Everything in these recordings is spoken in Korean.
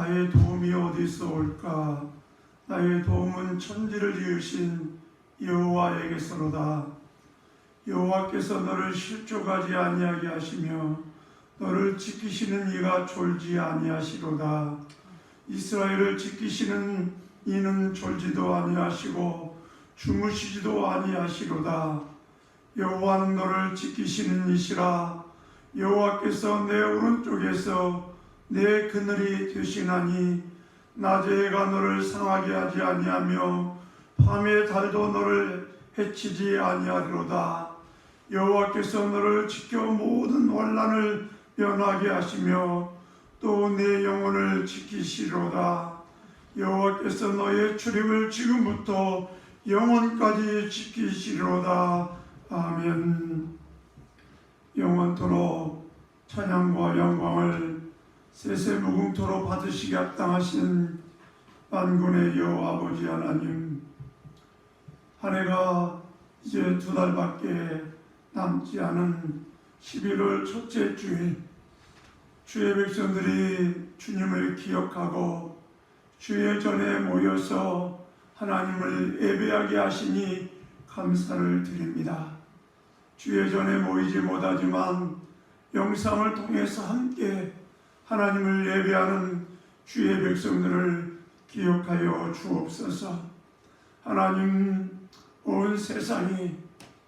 나의 도움이 어디서 올까? 나의 도움은 천지를 지으신 여호와에게서로다. 여호와께서 너를 실족하지 아니하게 하시며 너를 지키시는 이가 졸지 아니하시로다. 이스라엘을 지키시는 이는 졸지도 아니하시고 주무시지도 아니하시로다. 여호와는 너를 지키시는 이시라. 여호와께서 내 오른쪽에서 내 그늘이 되시나니 낮의 해가 너를 상하게 하지 아니하며 밤의 달도 너를 해치지 아니하리로다. 여호와께서 너를 지켜 모든 환난을 면하게 하시며 또 내 영혼을 지키시리로다. 여호와께서 너의 출입을 지금부터 영원까지 지키시리로다. 아멘. 영원토록 찬양과 영광을 세세무궁토록 받으시기 합당하신 만군의 여호와 아버지 하나님, 한 해가 이제 2달밖에 남지 않은 11월 첫째 주일, 주의 백성들이 주님을 기억하고 주의 전에 모여서 하나님을 예배하게 하시니 감사를 드립니다. 주의 전에 모이지 못하지만 영상을 통해서 함께 하나님을 예배하는 주의 백성들을 기억하여 주옵소서. 하나님, 온 세상이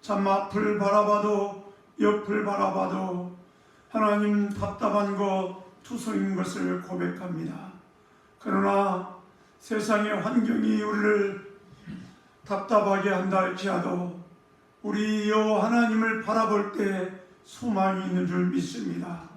참 앞을 바라봐도 옆을 바라봐도 하나님 답답한 것, 투성인 것을 고백합니다. 그러나 세상의 환경이 우리를 답답하게 한다 할지라도 우리 여호와 하나님을 바라볼 때 소망이 있는 줄 믿습니다.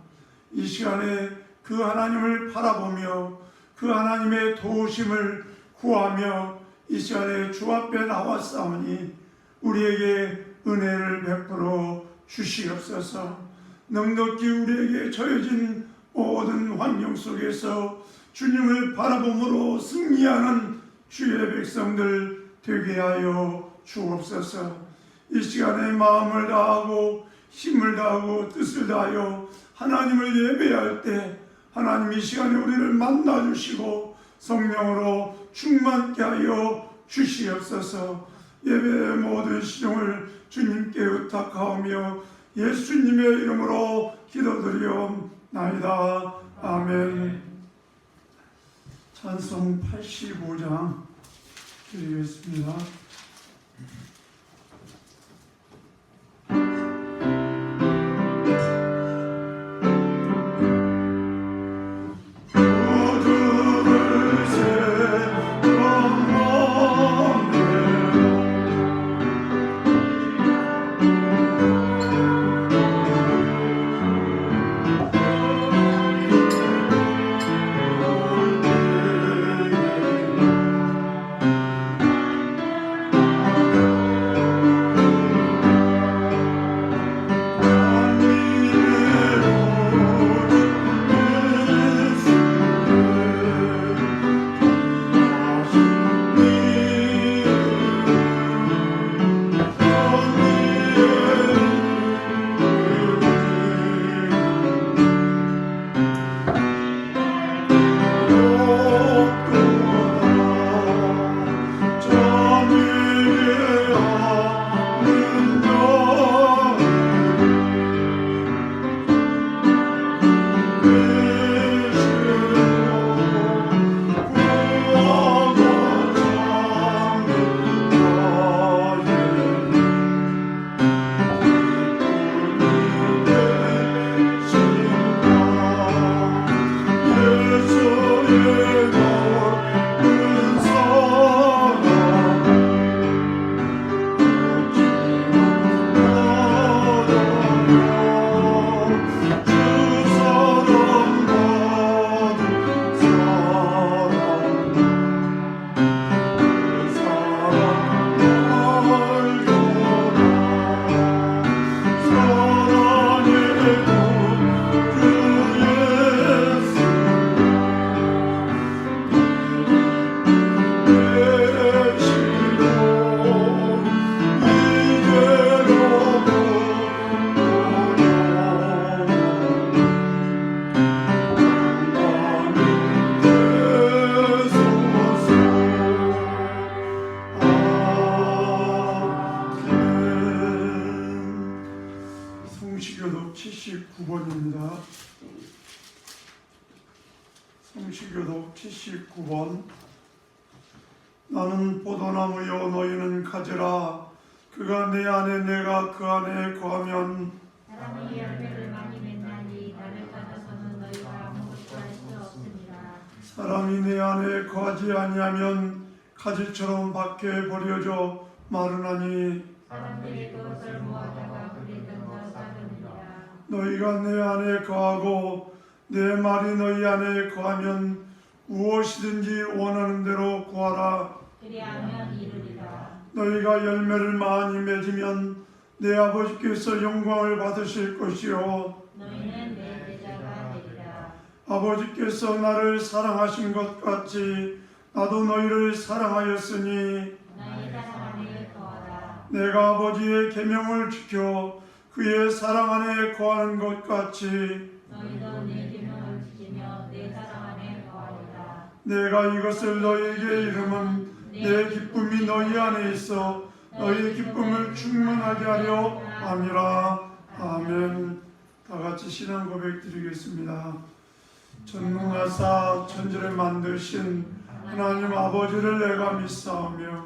이 시간에 그 하나님을 바라보며 그 하나님의 도우심을 구하며 이 시간에 주 앞에 나왔사오니 우리에게 은혜를 베풀어 주시옵소서. 넉넉히 우리에게 처해진 모든 환경 속에서 주님을 바라봄으로 승리하는 주의 백성들 되게 하여 주옵소서. 이 시간에 마음을 다하고 힘을 다하고 뜻을 다하여 하나님을 예배할 때 하나님 이 시간에 우리를 만나주시고 성령으로 충만케 하여 주시옵소서. 예배의 모든 시종을 주님께 의탁하오며 예수님의 이름으로 기도드리옵나이다. 아멘. 찬송 85장 드리겠습니다. 성취교독 79번. 나는 포도나무요 너희는 가지라. 그가 내 안에 내가 그 안에 거하면 사람이 열매를 많이 맺나니 나를 따라서는 너희가 아무것도 할 수 없습니다. 사람이 내 안에 거하지 아니하면 가지처럼 밖에 버려져 마르나니 사람들이 그것을 모아다가 불에 던져 싸릅니다. 너희가 내 안에 거하고 내 말이 너희 안에 거하면 무엇이든지 원하는 대로 구하라. 그리하면 이루리라. 너희가 열매를 많이 맺으면 내 아버지께서 영광을 받으실 것이요 너희는 내 제자가 되리라. 아버지께서 나를 사랑하신 것 같이 나도 너희를 사랑하였으니 너희 사랑 안에 거하라. 내가 아버지의 계명을 지켜 그의 사랑 안에 거하는 것 같이 너희도 내 계명을 지키며 내 사랑 안에 거하리라. 내가 이것을 너희에게 이름은 내 기쁨이 너희 안에 있어 너희의 기쁨을 충만하게 하려 함이라. 아멘. 다 같이 신앙 고백 드리겠습니다. 전능하사 천지를 만드신 하나님 아버지를 내가 믿사오며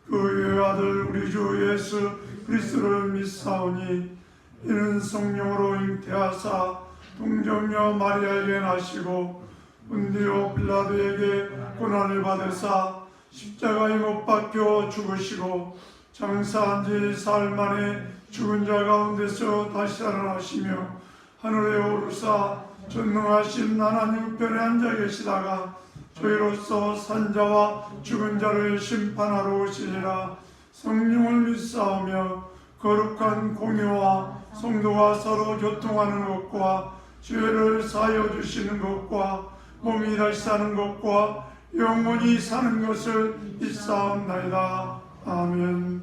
그의 아들 우리 주 예수 그리스도를 믿사오니 이는 성령으로 잉태하사 동정녀 마리아에게 나시고 본디오 빌라도에게 고난을 받으사 십자가에 못 박혀 죽으시고 장사한 지 사흘 만에 죽은 자 가운데서 다시 살아나시며 하늘에 오르사 전능하신 하나님 우편에 앉아 계시다가 저희로서 산자와 죽은 자를 심판하러 오시리라. 성령을 믿사오며 거룩한 공유와 성도가 서로 교통하는 것과 죄를 사하여 주시는 것과 몸이 다시 사는 것과 영원히 사는 것을 믿사옵나이다. 아멘.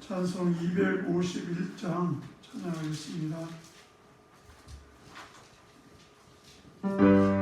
찬송 251장 찬양하겠습니다. Oh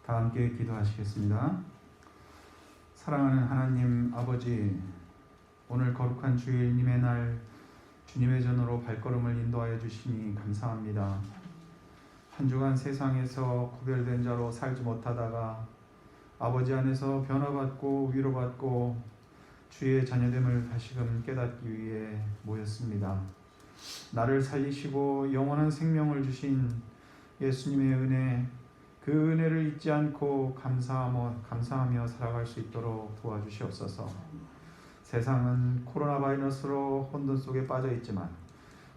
다 함께 기도하시겠습니다. 사랑하는 하나님 아버지, 오늘 거룩한 주일님의 날 주님의 전으로 발걸음을 인도하여 주시니 감사합니다. 한 주간 세상에서 구별된 자로 살지 못하다가 아버지 안에서 변화받고 위로받고 주의 자녀됨을 다시금 깨닫기 위해 모였습니다. 나를 살리시고 영원한 생명을 주신 예수님의 은혜, 그 은혜를 잊지 않고 감사하며 살아갈 수 있도록 도와주시옵소서. 세상은 코로나 바이러스로 혼돈 속에 빠져 있지만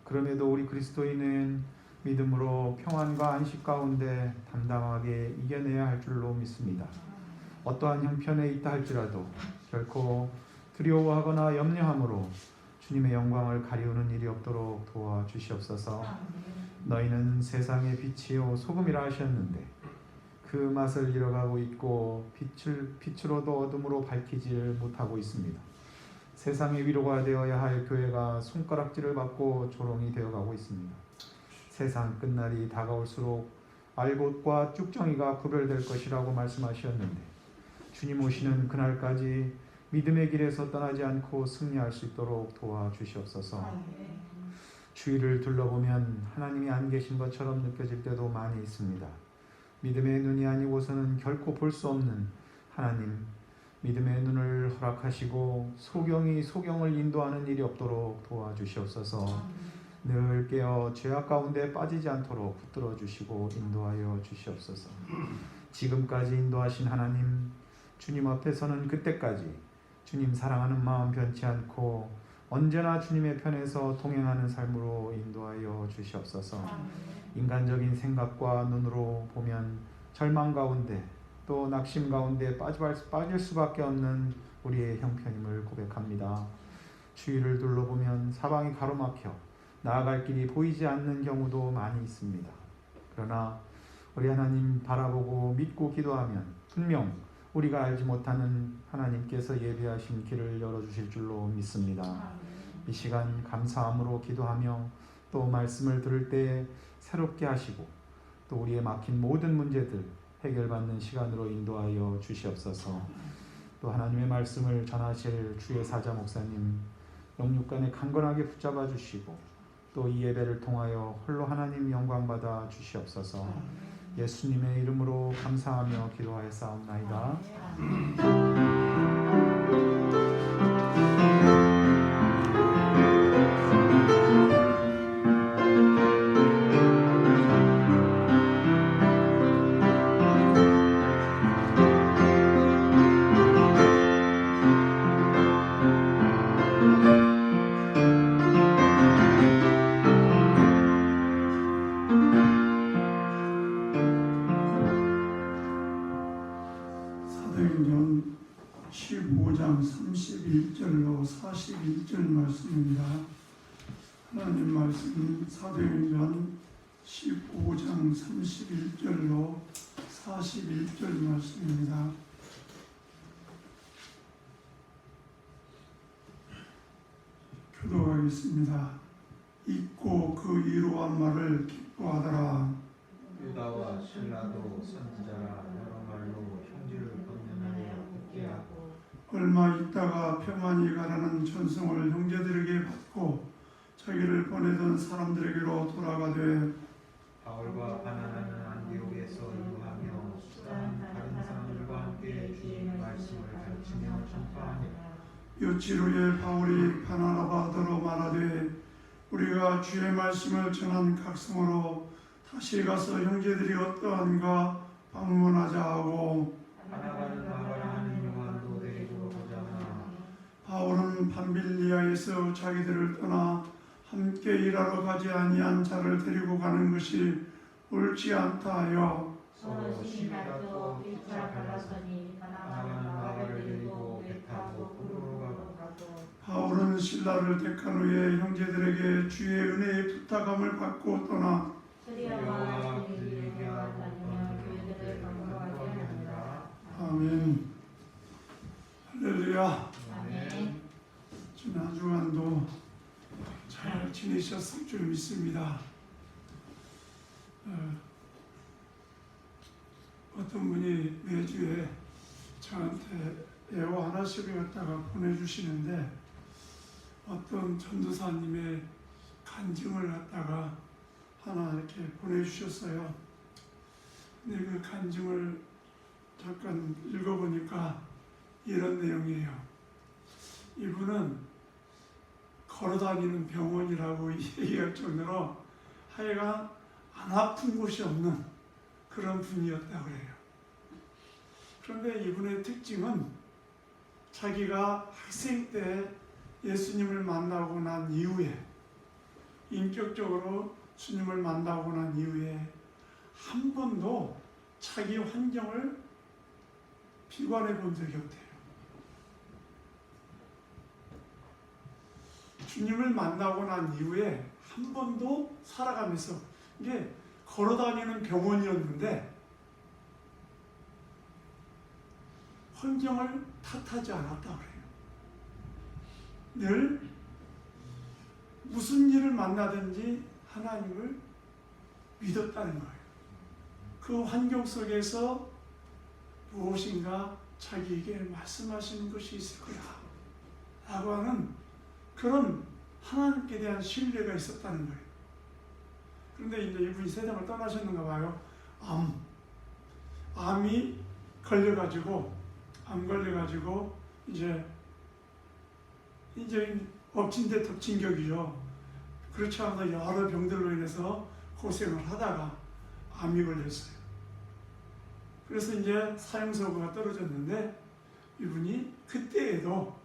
그럼에도 우리 그리스도인은 믿음으로 평안과 안식 가운데 담담하게 이겨내야 할 줄로 믿습니다. 어떠한 형편에 있다 할지라도 결코 두려워하거나 염려함으로 주님의 영광을 가리우는 일이 없도록 도와주시옵소서. 너희는 세상의 빛이요 소금이라 하셨는데 그 맛을 잃어가고 있고 빛으로도 어둠으로 밝히지를 못하고 있습니다. 세상의 위로가 되어야 할 교회가 손가락질을 받고 조롱이 되어가고 있습니다. 세상 끝날이 다가올수록 알곡과 쭉정이가 구별될 것이라고 말씀하셨는데 주님 오시는 그날까지 믿음의 길에서 떠나지 않고 승리할 수 있도록 도와주시옵소서. 주위를 둘러보면 하나님이 안 계신 것처럼 느껴질 때도 많이 있습니다. 믿음의 눈이 아니고서는 결코 볼 수 없는 하나님, 믿음의 눈을 허락하시고 소경을 인도하는 일이 없도록 도와주시옵소서. 늘 깨어 죄악 가운데 빠지지 않도록 붙들어 주시고 인도하여 주시옵소서. 지금까지 인도하신 하나님, 주님 앞에서는 그때까지 주님 사랑하는 마음 변치 않고 언제나 주님의 편에서 동행하는 삶으로 인도하여 주시옵소서. 인간적인 생각과 눈으로 보면 절망 가운데 또 낙심 가운데 빠질 수밖에 없는 우리의 형편임을 고백합니다. 주위를 둘러보면 사방이 가로막혀 나아갈 길이 보이지 않는 경우도 많이 있습니다. 그러나 우리 하나님 바라보고 믿고 기도하면 분명 우리가 알지 못하는 하나님께서 예비하신 길을 열어주실 줄로 믿습니다. 이 시간 감사함으로 기도하며 또 말씀을 들을 때 새롭게 하시고 또 우리의 막힌 모든 문제들 해결받는 시간으로 인도하여 주시옵소서. 또 하나님의 말씀을 전하실 주의 사자 목사님 영육간에 강건하게 붙잡아 주시고 또 이 예배를 통하여 홀로 하나님 영광 받아 주시옵소서. 예수님의 이름으로 감사하며 기도하였사옵나이다. 사도행전 15장 31절로 41절 말씀입니다. 하나님 말씀 사도행전 15장 31절로 41절 말씀입니다. 교독하겠습니다. 잊고 그 이루한 말을 기뻐하더라. 유다와 실라도 선지자라 여러 말로 형제를 권면하여 듣게 하고 얼마 있다가 평안히 가라는 전송을 형제들에게 받고 자기를 보내던 사람들에게로 돌아가되 바울과 바나나는 안디옥에서 이루하며 수다한 다른 사람들과 함께 주님의 말씀을 가르치며 전파하니라. 며칠 후에 바울이 바나나와 더러 말하되 우리가 주의 말씀을 전한 각성으로 다시 가서 형제들이 어떠한가 방문하자 하고 바나바는 마가라는 요한도 데리고 오자나 바울은 밤빌리아에서 자기들을 떠나 함께 일하러 가지 아니한 자를 데리고 가는 것이 옳지 않다 하여 서로 시기다투어 삐꾸라 갈라서니 바나바는 마가를 데리고 배 타고 구로로 가고 바울은 신라를 택한 후에 형제들에게 주의 은혜의 부탁함을 받고 떠나 스리아와 빌립보와 다니며 교회들을 건강하게 하니라. 아멘. 할렐루야. 아멘. 지난 주간도 잘 지내셨을 줄 믿습니다. 어떤 분이 매주에 저한테 애호 하나씩을 갖다가 보내주시는데 어떤 전도사님의 간증을 갖다가 하나 이렇게 보내주셨어요. 근데 그 간증을 잠깐 읽어보니까 이런 내용이에요. 이분은 걸어다니는 병원이라고 얘기할 정도로 하여간 안 아픈 곳이 없는 그런 분이었다고 그래요. 그런데 이분의 특징은 자기가 학생 때 예수님을 만나고 난 이후에 인격적으로 주님을 만나고 난 이후에 한 번도 자기 환경을 비관해 본 적이 없대요. 주님을 만나고 난 이후에 한 번도 살아가면서 이게 걸어다니는 병원이었는데 환경을 탓하지 않았다 그래요. 늘 무슨 일을 만나든지 하나님을 믿었다는 거예요. 그 환경 속에서 무엇인가 자기에게 말씀하시는 것이 있을 거야 라고 하는 그런 하나님께 대한 신뢰가 있었다는 거예요. 그런데 이제 이분이 세상을 떠나셨는가 봐요. 암이 걸려가지고 이제 엎친 데 덮친 격이죠. 그렇지 않아도 여러 병들로 인해서 고생을 하다가 암이 걸렸어요. 그래서 이제 사형선고가 떨어졌는데 이분이 그때에도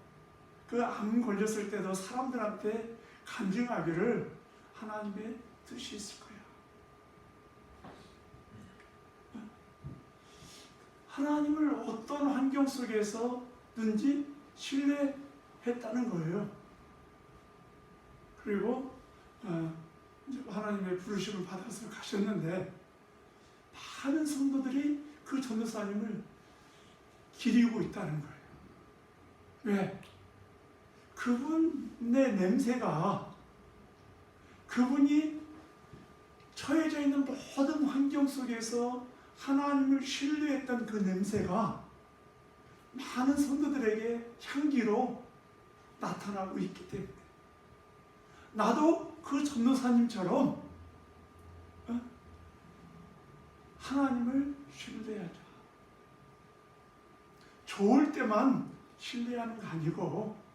그 암 걸렸을 때도 사람들한테 간증하기를 하나님의 뜻이 있을 거야. 하나님을 어떤 환경 속에서든지 신뢰했다는 거예요. 그리고 이제 하나님의 부르심을 받아서 가셨는데 많은 성도들이 그 전도사님을 기리고 있다는 거예요. 왜? 그분의 냄새가 그분이 처해져 있는 모든 환경 속에서 하나님을 신뢰했던 그 냄새가 많은 성도들에게 향기로 나타나고 있기 때문에 나도 그 전도사님처럼 하나님을 신뢰하자. 좋을 때만 신뢰하는 거 아니고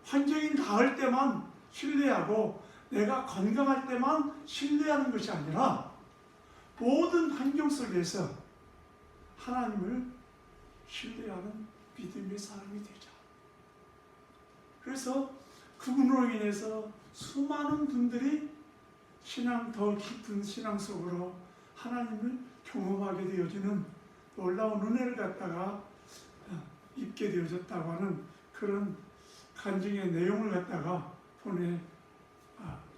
환경이 나을 때만 신뢰하고 내가 건강할 때만 신뢰하는 것이 아니라 모든 환경 속에서 하나님을 신뢰하는 믿음의 사람이 되자. 그래서 그분으로 인해서 수많은 분들이 더 깊은 신앙 속으로 하나님을 경험하게 되어지는 놀라운 은혜를 갖다가 입게 되어졌다고 하는 그런 간증의 내용을 갖다가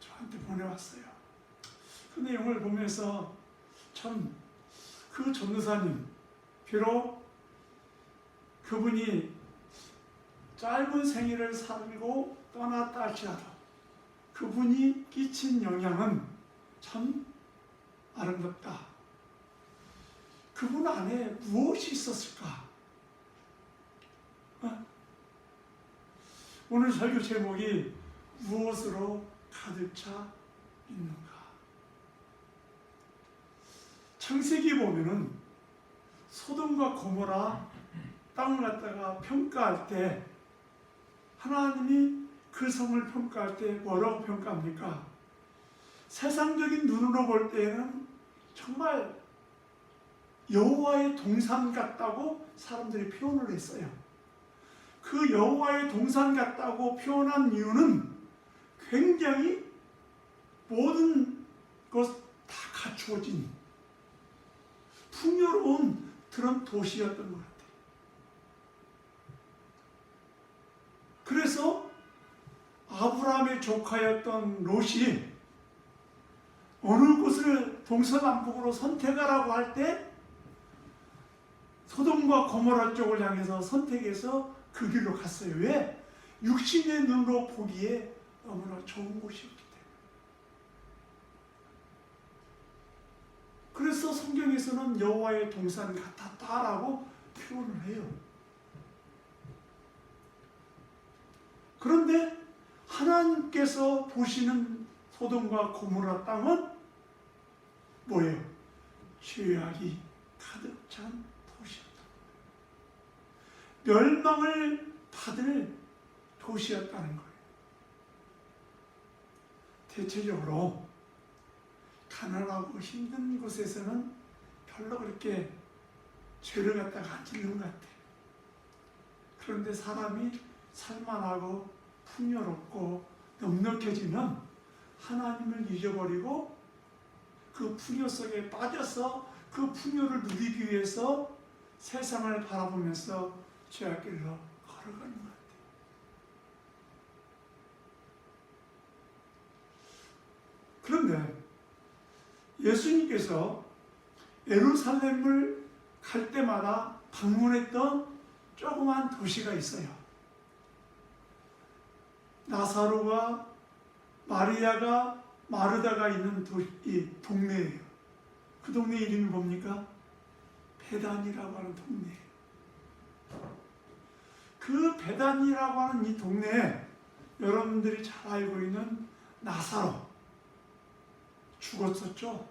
저한테 보내왔어요. 그 내용을 보면서 참 그 전도사님 비록 그분이 짧은 생애를 살고 떠났다 할지라도 그분이 끼친 영향은 참 아름답다. 그분 안에 무엇이 있었을까? 오늘 설교 제목이 무엇으로 가득 차 있는가? 창세기 보면은 소돔과 고모라 땅을 갖다가 평가할 때 하나님이 그 성을 평가할 때 뭐라고 평가합니까? 세상적인 눈으로 볼 때에는 정말 여호와의 동산 같다고 사람들이 표현을 했어요. 그 여호와의 동산 같다고 표현한 이유는 굉장히 모든 것 다 갖추어진 풍요로운 그런 도시였던 것 같아요. 그래서 아브라함의 조카였던 롯이 어느 곳을 동서남북으로 선택하라고 할 때 소돔과 고모라 쪽을 향해서 선택해서 그 길로 갔어요. 왜? 육신의 눈으로 보기에 너무나 좋은 곳이었기 때문에. 그래서 성경에서는 여호와의 동산 같았다라고 표현을 해요. 그런데 하나님께서 보시는 소돔과 고모라 땅은 뭐예요? 죄악이 가득 찬 도시였다. 멸망을 받을 도시였다는 거예요. 대체적으로 가난하고 힘든 곳에서는 별로 그렇게 죄를 갖다가 안 짓는 것 같아요. 그런데 사람이 살만하고 풍요롭고 넉넉해지면 하나님을 잊어버리고 그 풍요 속에 빠져서 그 풍요를 누리기 위해서 세상을 바라보면서 죄악길로 걸어가는 것 같아요. 그런데 예수님께서 예루살렘을 갈 때마다 방문했던 조그만 도시가 있어요. 나사로가 마리아가 마르다가 있는 이 동네예요. 그 동네 이름이 뭡니까? 베단이라고 하는 동네예요. 그 베단이라고 하는 이 동네에 여러분들이 잘 알고 있는 나사로 죽었었죠.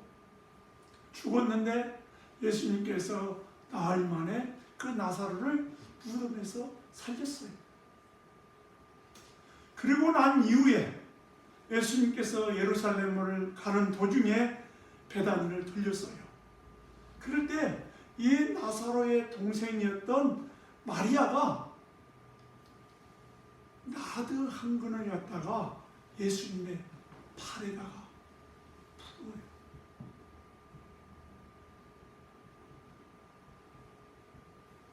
죽었는데 예수님께서 나흘 만에 그 나사로를 무덤에서 살렸어요. 그리고 난 이후에 예수님께서 예루살렘을 가는 도중에 베단을 들렸어요. 그럴 때 이 나사로의 동생이었던 마리아가 나드 한 근을 갖다가 예수님의 팔에다가 부어요.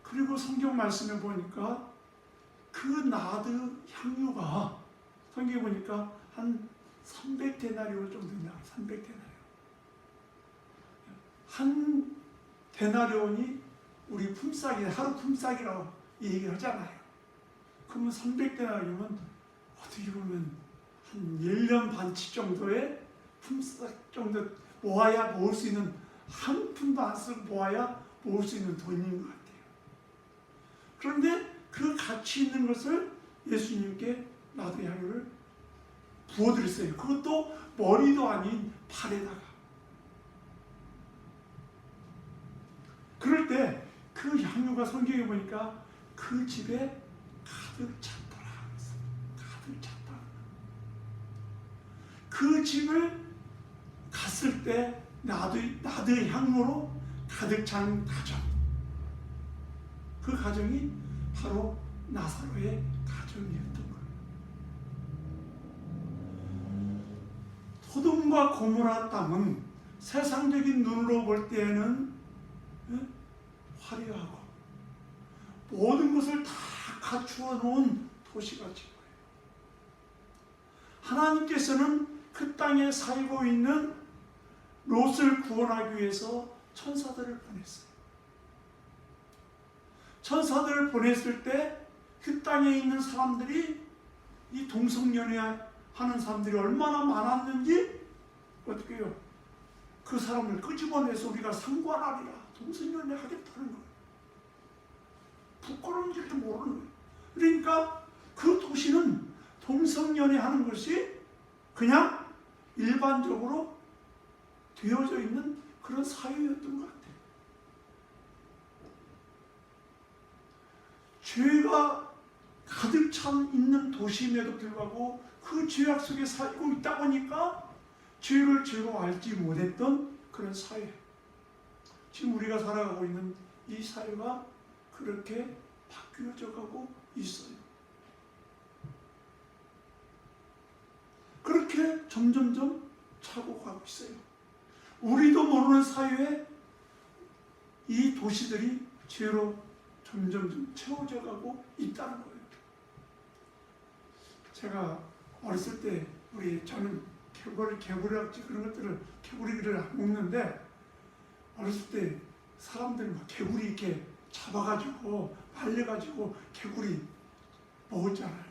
그리고 성경 말씀에 보니까 그 나드 향유가 성경에 보니까 한 300데나리온 정도 된다. 300데나리온. 한 데나리온이 우리 품삯이 하루 품삯이라고 얘기를 하잖아요. 그러면 300데나리온은 어떻게 보면 한 1년 반치 정도의 품삯 정도 모아야 모을 수 있는, 한 푼도 안 쓰고 모아야 모을 수 있는 돈인 것 같아요. 그런데 그 가치 있는 것을 예수님께 나드 향유를 부어드렸어요. 그것도 머리도 아닌 팔에다가. 그럴 때 그 향유가 성경에 보니까 그 집에 가득 찼더라. 가득 찼다. 그 집을 갔을 때 나드 향유로 가득 찬 가정. 그 가정이 바로 나사로의 가정이었던 거예요. 소돔과 고모라 땅은 세상적인 눈으로 볼 때에는 화려하고 모든 것을 다 갖추어 놓은 도시같이 보여요. 하나님께서는 그 땅에 살고 있는 롯을 구원하기 위해서 천사들을 보냈어요. 천사들을 보냈을 때 그 땅에 있는 사람들이, 이 동성연애하는 사람들이 얼마나 많았는지 어떻게 해요? 그 사람을 끄집어내서 우리가 상관하리라, 동성연애 하겠다는 거예요. 부끄러운 줄도 모르는 거예요. 그러니까 그 도시는 동성연애 하는 것이 그냥 일반적으로 되어져 있는 그런 사회였던 것 같아요. 죄가 가득 찬 있는 도시임에도 불구하고 그 죄악 속에 살고 있다 보니까 죄를 죄로 알지 못했던 그런 사회. 지금 우리가 살아가고 있는 이 사회가 그렇게 바뀌어져 가고 있어요. 그렇게 점점점 차고 가고 있어요. 우리도 모르는 사이에 이 도시들이 죄로 점점 채워져 가고 있다는 거예요. 제가 어렸을 때 저는 개구리학지 그런 것들을, 개구리를 안 먹는데 어렸을 때 사람들이 막 개구리 이렇게 잡아가지고 말려가지고 개구리 먹었잖아요.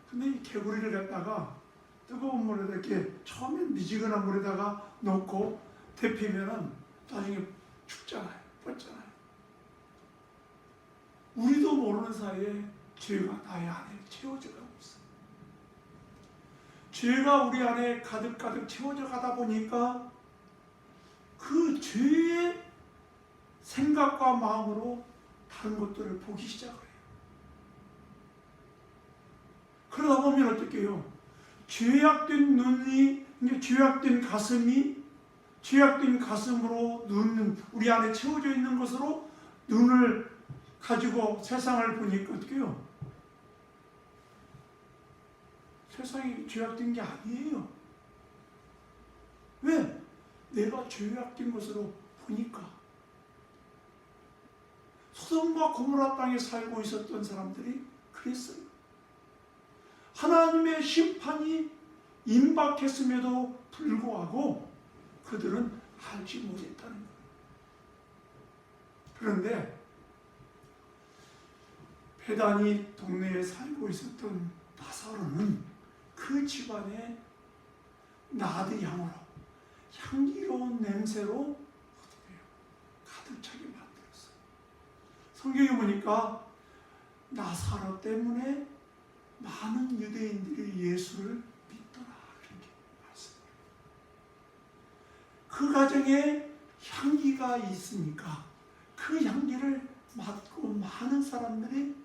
근데 이 개구리를 갖다가 뜨거운 물에다 이렇게 처음엔 미지근한 물에다가 넣고 대피면은 나중에 죽잖아요. 뻗잖아요. 우리도 모르는 사이에 죄가 나의 안에 채워져 가고 있어요. 죄가 우리 안에 가득가득 채워져 가다 보니까 그 죄의 생각과 마음으로 다른 것들을 보기 시작해요. 그러다 보면 어떻게 해요? 죄악된 눈이, 죄악된 가슴이, 죄악된 가슴으로 눈, 우리 안에 채워져 있는 것으로 눈을 가지고 세상을 보니까 어떻게 해요? 세상이 죄악된 게 아니에요. 왜? 내가 죄악된 것으로 보니까. 소돔과 고모라 땅에 살고 있었던 사람들이 그랬어요. 하나님의 심판이 임박했음에도 불구하고 그들은 알지 못했다는 거예요. 그런데 베다니 동네에 살고 있었던 나사로는 그 집안에 나드 향으로, 향기로운 냄새로 어떻게 해요? 가득 차게 만들었어요. 성경에 보니까 나사로 때문에 많은 유대인들이 예수를 믿더라, 그렇게 말씀해요. 그 가정에 향기가 있으니까 그 향기를 맡고 많은 사람들이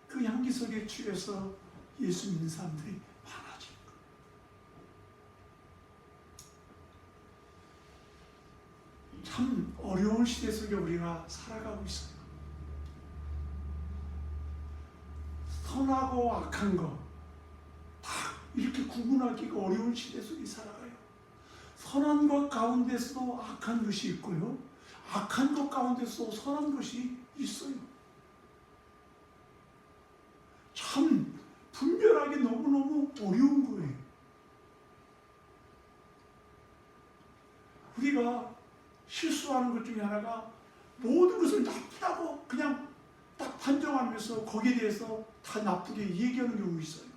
그 향기 속에 취해서 예수 믿는 사람들이 많아진 거예요. 참 어려운 시대 속에 우리가 살아가고 있어요. 선하고 악한 거 다 이렇게 구분하기가 어려운 시대 속에 살아가요. 선한 것 가운데서도 악한 것이 있고요, 악한 것 가운데서도 선한 것이 있어요. 참 분별하기 너무너무 어려운 거예요. 우리가 실수하는 것 중에 하나가 모든 것을 나쁘다고 그냥 딱 판정하면서 거기에 대해서 다 나쁘게 얘기하는 경우가 있어요.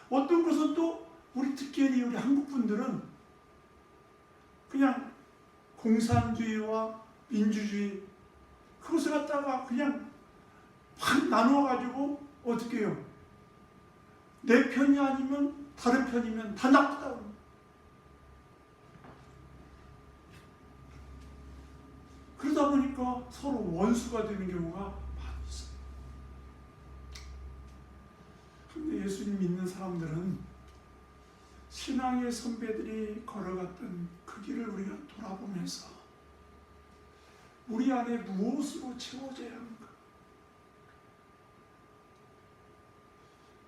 어떤 것은 또 특히 우리 한국 분들은 그냥 공산주의와 민주주의 그것을 갖다가 그냥 확 나누어가지고 어떻게 해요? 내 편이 아니면 다른 편이면 다 나쁘다고. 그러다 보니까 서로 원수가 되는 경우가 많이 있어요. 그런데 예수님 믿는 사람들은 신앙의 선배들이 걸어갔던 그 길을 우리가 돌아보면서 우리 안에 무엇으로 채워져야 하는가?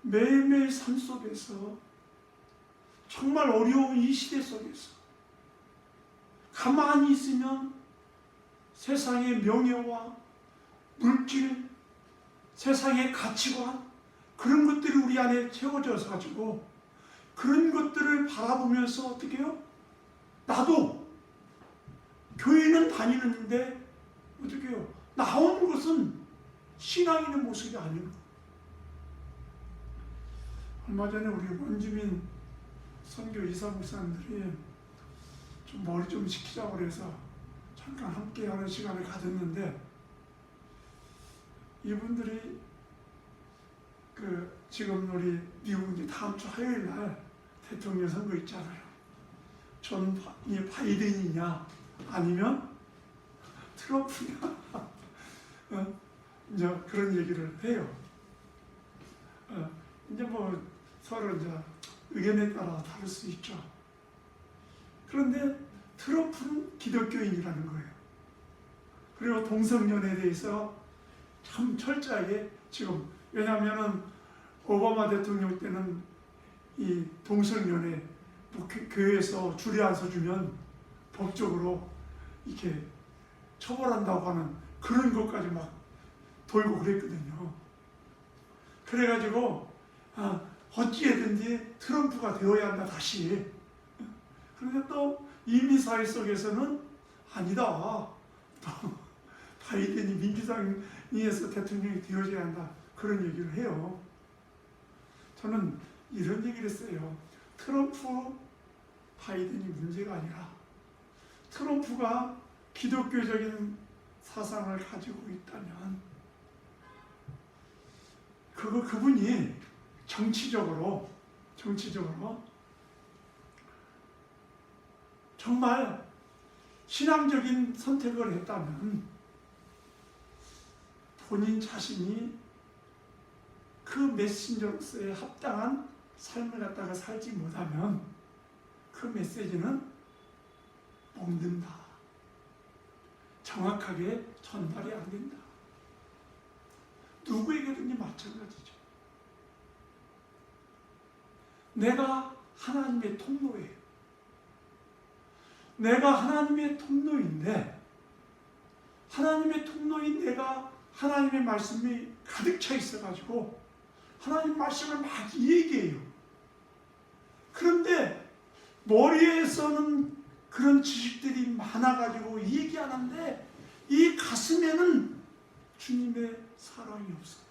매일매일 삶 속에서 정말 어려운 이 시대 속에서 가만히 있으면 세상의 명예와 물질, 세상의 가치관 그런 것들이 우리 안에 채워져서 가지고 그런 것들을 바라보면서 어떻게 해요? 나도 교회는 다니는데 어떻게 해요? 나오는 것은 신앙 있는 모습이 아닌 거. 얼마 전에 우리 원주민 선교 이사 목사님들이 좀 머리 좀 식히자고 그래서 잠깐 함께하는 시간을 가졌는데 이분들이 지금 우리 미국 이제 다음 주 화요일 날 대통령 선거 있잖아요. 존 바이든이냐 아니면 트럼프냐 이제 그런 얘기를 해요. 이제 뭐 서로 이제 의견에 따라 다를 수 있죠. 그런데 트럼프는 기독교인이라는 거예요. 그리고 동성연애에 대해서 참 철저하게 지금, 왜냐하면은 오바마 대통령 때는 이 동성연애 교회에서 줄에 안 서주면 법적으로 이렇게 처벌한다고 하는 그런 것까지 막 돌고 그랬거든요. 그래가지고 어찌해든지 트럼프가 되어야 한다 다시. 그런데 또 이미 사회 속에서는 아니다. 바이든이 민주당에서 대통령이 되어져야 한다. 그런 얘기를 해요. 저는 이런 얘기를 했어요. 트럼프, 바이든이 문제가 아니라 트럼프가 기독교적인 사상을 가지고 있다면 그분이 정치적으로 정말 신앙적인 선택을 했다면 본인 자신이 그 메신저로서의 합당한 삶을 갖다가 살지 못하면 그 메시지는 멍든다. 정확하게 전달이 안 된다. 누구에게든지 마찬가지죠. 내가 하나님의 통로예요. 내가 하나님의 통로인데 하나님의 통로인 내가 하나님의 말씀이 가득 차 있어가지고 하나님 말씀을 막 얘기해요. 그런데 머리에서는 그런 지식들이 많아가지고 얘기하는데 이 가슴에는 주님의 사랑이 없어요.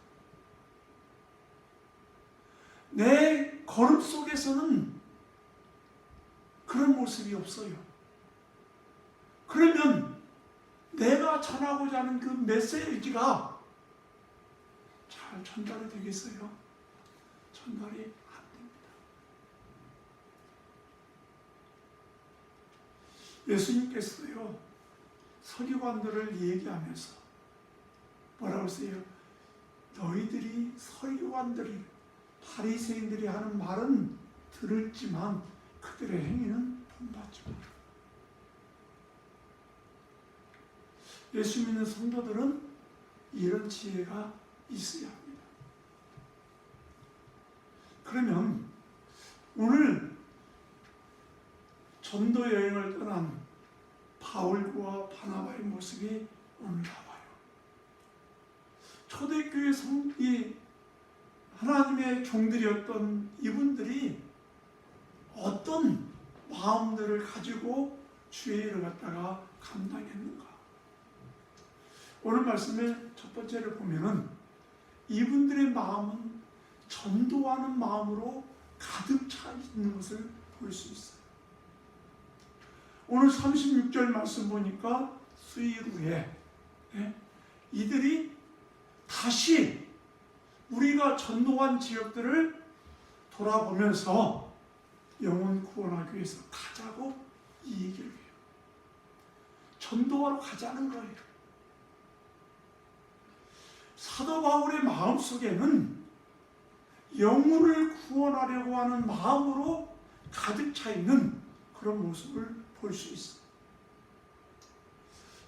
내 걸음 속에서는 그런 모습이 없어요. 그러면 내가 전하고자 하는 그 메시지가 잘 전달이 되겠어요? 전달이 안 됩니다. 예수님께서요, 서기관들을 얘기하면서 뭐라고 했어요? 너희들이 서기관들이 바리새인들이 하는 말은 들을지만 그들의 행위는 본받지 못한다. 예수 믿는 성도들은 이런 지혜가 있어야 합니다. 그러면 오늘 전도 여행을 떠난 바울과 바나바의 모습이 오늘 나와요. 초대교회 이 하나님의 종들이었던 이분들이 어떤 마음들을 가지고 주의 일을 갖다가 감당했는가? 오늘 말씀의 첫 번째를 보면은 이분들의 마음은 전도하는 마음으로 가득 차 있는 것을 볼 수 있어요. 오늘 36절 말씀 보니까 수일 후에 이들이 다시 우리가 전도한 지역들을 돌아보면서 영혼 구원하기 위해서 가자고 이 얘기를 해요. 전도하러 가자는 거예요. 사도 바울의 마음속에는 영혼을 구원하려고 하는 마음으로 가득 차 있는 그런 모습을 볼 수 있어요.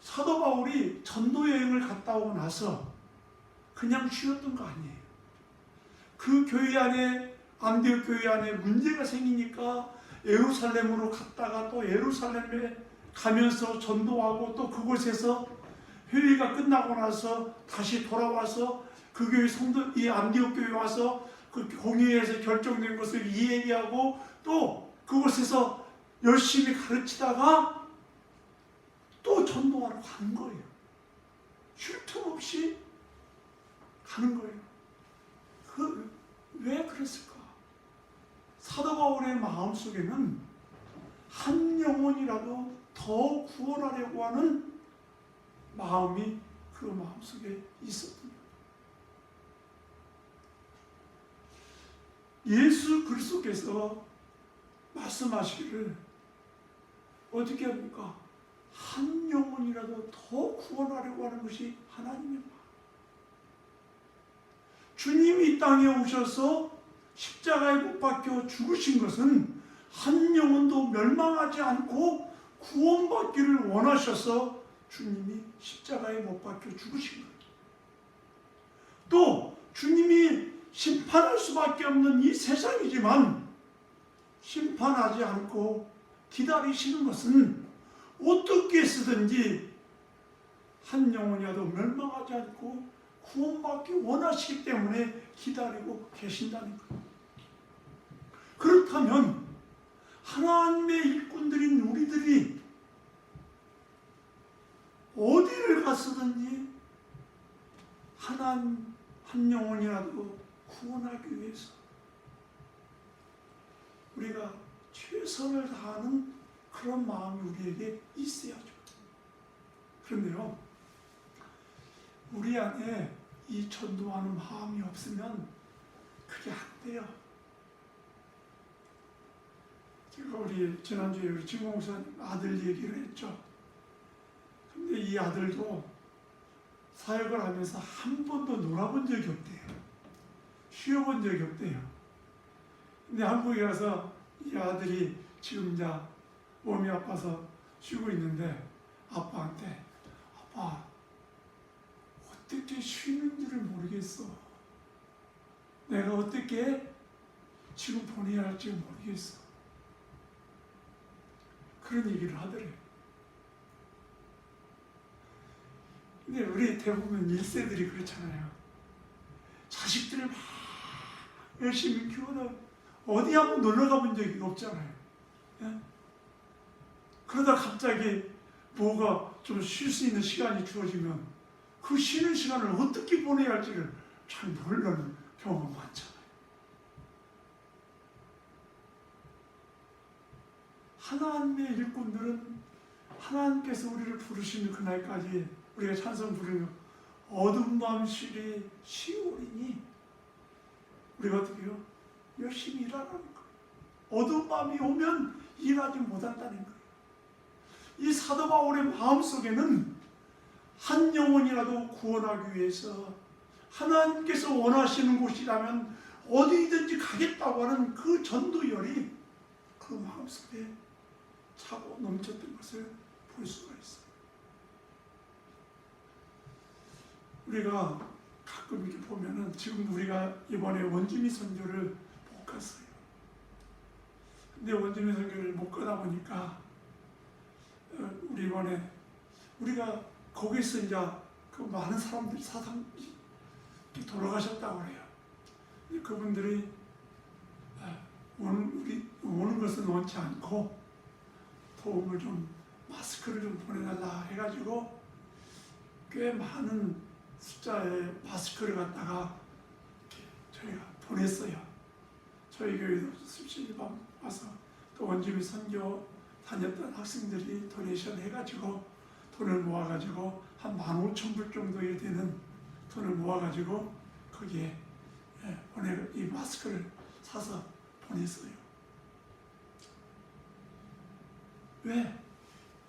사도 바울이 전도 여행을 갔다 오고 나서 그냥 쉬었던 거 아니에요. 그 교회 안에 안디옥 교회 안에 문제가 생기니까 예루살렘으로 갔다가 또 예루살렘에 가면서 전도하고 또 그곳에서 회의가 끝나고 나서 다시 돌아와서 그 교회 성도 이 안디옥 교회 와서 그 공회에서 결정된 것을 이야기하고 또 그곳에서 열심히 가르치다가 또 전도하러 가는 거예요. 쉴 틈 없이 가는 거예요. 왜 그랬을까? 사도 바울의 마음속에는 한 영혼이라도 더 구원하려고 하는 마음이 그 마음속에 있었던 거예요. 예수 그리스도께서 말씀하시기를 어떻게 합니까? 한 영혼이라도 더 구원하려고 하는 것이 하나님의 마음. 주님이 이 땅에 오셔서 십자가에 못 박혀 죽으신 것은 한 영혼도 멸망하지 않고 구원받기를 원하셔서 주님이 십자가에 못 박혀 죽으신 거예요. 또 주님이 심판할 수밖에 없는 이 세상이지만 심판하지 않고 기다리시는 것은 어떻게 해서든지 한 영혼이라도 멸망하지 않고 구원받기 원하시기 때문에 기다리고 계신다는 거예요. 그렇다면 하나님의 일꾼들인 우리들이 어디를 갔었든지 한 영혼이라도 구원하기 위해서 우리가 최선을 다하는 그런 마음이 우리에게 있어야죠. 그런데요, 우리 안에 이 전도하는 마음이 없으면 그게 안 돼요. 제가 우리 지난주에 우리 진공사님 아들 얘기를 했죠. 근데 이 아들도 사역을 하면서 한 번도 놀아본 적이 없대요. 쉬어본 적이 없대요. 근데 한국에 가서 이 아들이 지금 이제 몸이 아파서 쉬고 있는데 아빠한테 아빠 어떻게 쉬는지를 모르겠어. 내가 어떻게 지금 보내야 할지 모르겠어. 그런 얘기를 하더래요. 근데 우리 대부분 1세들이 그렇잖아요. 자식들을 막 열심히 키워다 어디 한번 놀러 가본 적이 없잖아요. 예? 그러다 갑자기 뭐가 좀 쉴 수 있는 시간이 주어지면 그 쉬는 시간을 어떻게 보내야 할지를 잘 모르는 경우가 많잖아요. 하나님의 일꾼들은 하나님께서 우리를 부르시는 그날까지 우리가 찬송 부르며 어두운 밤 시리 시오리니 우리가 어떻게 해요? 열심히 일하라는 거예요. 어두운 밤이 오면 일하지 못한다는 거예요. 이 사도 바울의 마음속에는 한 영혼이라도 구원하기 위해서 하나님께서 원하시는 곳이라면 어디든지 가겠다고 하는 그 전도열이 그 마음속에 차고 넘쳤던 것을 볼 수가 있어요. 우리가 가끔 이렇게 보면은 지금 우리가 이번에 원주민 선교를 못 갔어요. 근데 원주민 선교를 못 가다 보니까 우리 이번에 우리가 거기서 이제 그 많은 사람들이 사상 돌아가셨다고 그래요. 그분들이 오는 것은 원치 않고 도움을 좀 마스크를 좀 보내달라 해가지고 꽤 많은 숫자의 마스크를 갖다가 저희가 보냈어요. 저희 교회도 수시일 밤 와서 또 원주민 선교 다녔던 학생들이 도네이션 해가지고 돈을 모아가지고 한 15,000불 정도에 되는 돈을 모아가지고 거기에 이 마스크를 사서 보냈어요. 왜?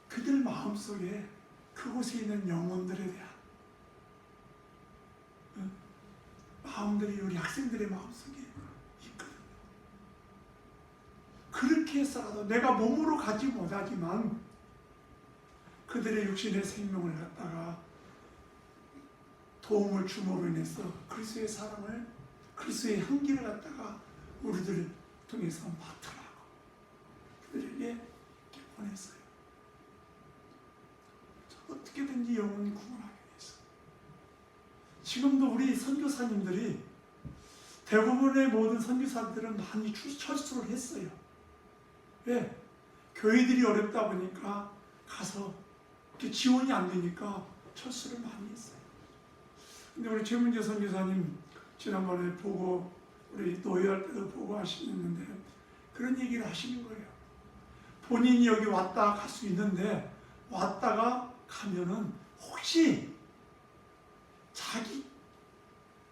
그들 마음속에 그곳에 있는 영혼들에 대한 마음들이 우리 학생들의 마음속에 있거든요. 그렇게 해서라도 내가 몸으로 가지 못하지만 그들의 육신의 생명을 갖다가 도움을 줌으로 인해서 그리스도의 사랑을 그리스도의 향기를 갖다가 우리들을 통해서 맡으라고 그들에게 이렇게 보냈어요. 어떻게든지 영혼을 구원하기 위해서. 지금도 우리 선교사님들이 대부분의 모든 선교사들은 많이 철수를 했어요. 왜? 교회들이 어렵다 보니까 가서 지원이 안 되니까 철수를 많이 했어요. 근데 우리 최문재 선교사님 지난번에 보고 우리 노예할 때도 보고 하시는데 그런 얘기를 하시는 거예요. 본인이 여기 왔다 갈 수 있는데 왔다가 가면은 혹시 자기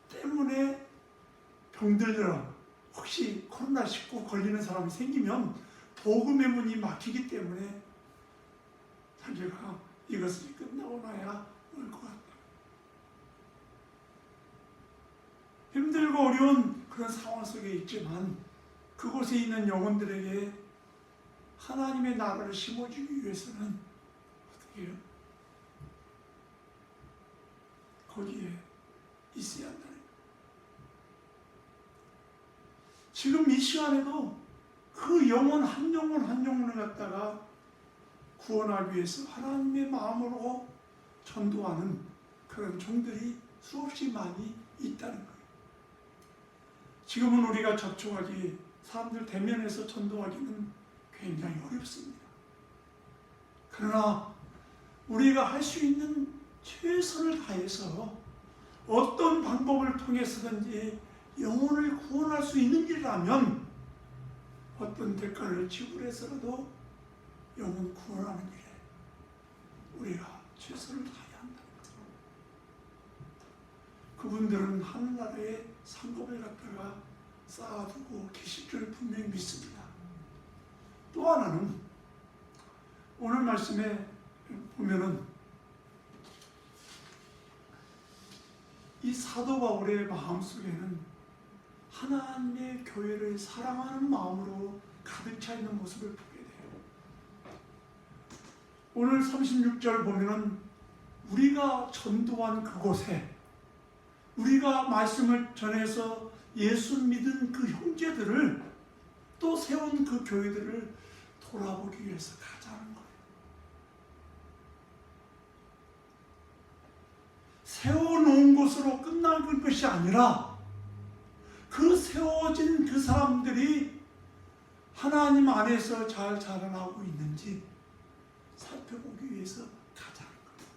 때문에 병들더라 혹시 코로나19 걸리는 사람이 생기면 복음의 문이 막히기 때문에 자기가 이것이 끝나고 나야 올 것 같다. 힘들고 어려운 그런 상황 속에 있지만 그곳에 있는 영혼들에게 하나님의 나라를 심어주기 위해서는 어떻게 해요? 거기에 있어야 한다는 거예요. 지금 이 시간에도 그 영혼 한 영혼을 갖다가 구원하기 위해서 하나님의 마음으로 전도하는 그런 종들이 수없이 많이 있다는 거예요. 지금은 우리가 접촉하기, 사람들 대면에서 전도하기는 굉장히 어렵습니다. 그러나 우리가 할 수 있는 최선을 다해서 어떤 방법을 통해서든지 영혼을 구원할 수 있는 일이라면 어떤 대가를 지불해서라도 영혼 구원하는 일에 우리가 최선을 다해야 한다. 그분들은 하늘나라의 상급을 갖다가 쌓아두고 계실 줄 분명히 믿습니다. 또 하나는 오늘 말씀에 보면은 이 사도 바울의 마음속에는 하나님의 교회를 사랑하는 마음으로 가득 차 있는 모습을 보게 돼요. 오늘 36절 보면은 우리가 전도한 그곳에 우리가 말씀을 전해서 예수 믿은 그 형제들을 또 세운 그 교회들을 돌아보기 위해서 가자는 거예요. 세워놓은 곳으로 끝나는 것이 아니라 그 세워진 그 사람들이 하나님 안에서 잘 자라나고 있는지 살펴보기 위해서 가자는 거예요.